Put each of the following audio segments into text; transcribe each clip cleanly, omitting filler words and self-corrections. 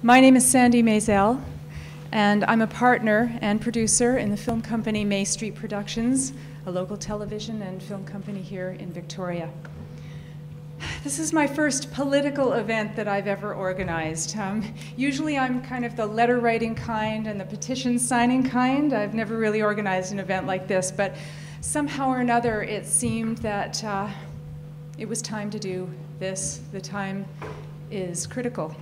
My name is Sandy Mayzell, and I'm a partner and producer in the film company May Street Productions, a local television and film company here in Victoria. This is my first political event that I've ever organized. Usually I'm kind of the letter writing kind and the petition signing kind. I've never really organized an event like this, but somehow or another it seemed that it was time to do this. The time is critical.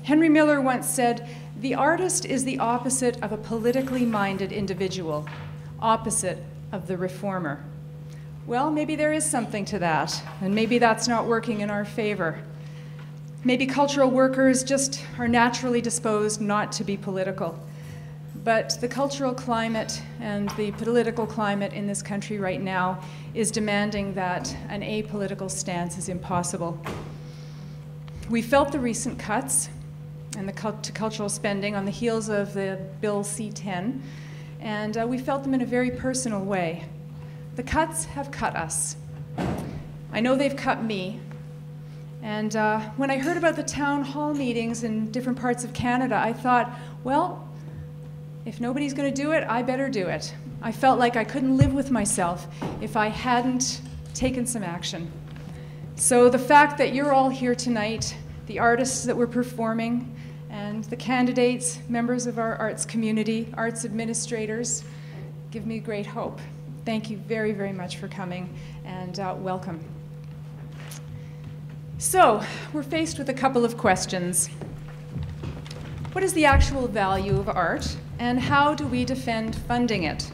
Henry Miller once said, "The artist is the opposite of a politically minded individual, opposite of the reformer." Well, maybe there is something to that, and maybe that's not working in our favor. Maybe cultural workers just are naturally disposed not to be political. But the cultural climate and the political climate in this country right now is demanding that an apolitical stance is impossible. We felt the recent cuts and to cultural spending on the heels of the Bill C-10, and we felt them in a very personal way. The cuts have cut us. I know they've cut me. And when I heard about the town hall meetings in different parts of Canada, I thought, well, if nobody's going to do it, I better do it. I felt like I couldn't live with myself if I hadn't taken some action. So the fact that you're all here tonight, the artists that we're performing, and the candidates, members of our arts community, arts administrators, give me great hope. Thank you very, very much for coming, and welcome. So, we're faced with a couple of questions. What is the actual value of art, and how do we defend funding it?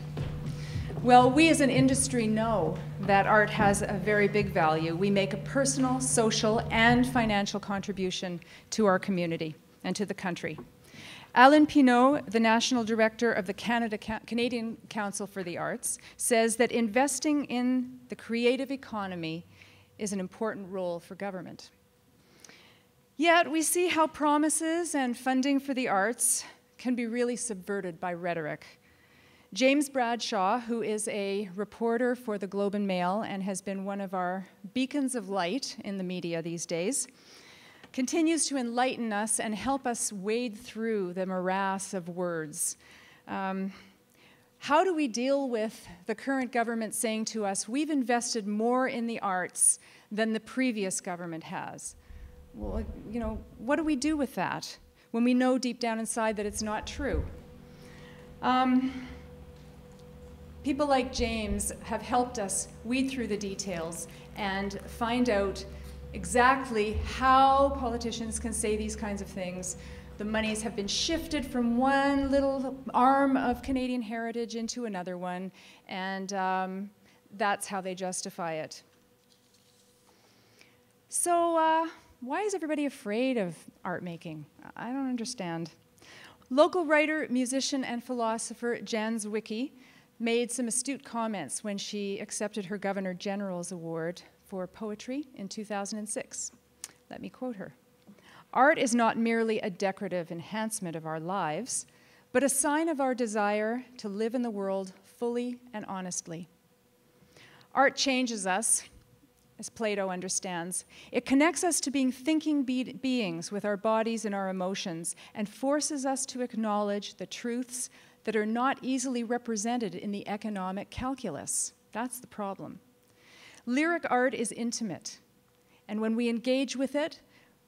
Well, we as an industry know that art has a very big value. We make a personal, social, and financial contribution to our community and to the country. Alan Pinault, the National Director of the Canadian Council for the Arts, says that investing in the creative economy is an important role for government. Yet we see how promises and funding for the arts can be really subverted by rhetoric. James Bradshaw, who is a reporter for the Globe and Mail and has been one of our beacons of light in the media these days, continues to enlighten us and help us wade through the morass of words. How do we deal with the current government saying to us, we've invested more in the arts than the previous government has? Well, you know, what do we do with that when we know deep down inside that it's not true? People like James have helped us weed through the details and find out exactly how politicians can say these kinds of things. The monies have been shifted from one little arm of Canadian heritage into another one, and that's how they justify it. So why is everybody afraid of art making? I don't understand. Local writer, musician, and philosopher Jan Zwicky made some astute comments when she accepted her Governor General's Award for Poetry in 2006. Let me quote her. "Art is not merely a decorative enhancement of our lives, but a sign of our desire to live in the world fully and honestly. Art changes us, as Plato understands. It connects us to being thinking beings with our bodies and our emotions, and forces us to acknowledge the truths that are not easily represented in the economic calculus." That's the problem. Lyric art is intimate, and when we engage with it,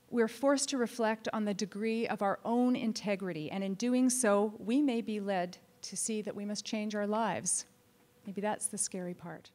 we're forced to reflect on the degree of our own integrity, and in doing so, we may be led to see that we must change our lives. Maybe that's the scary part.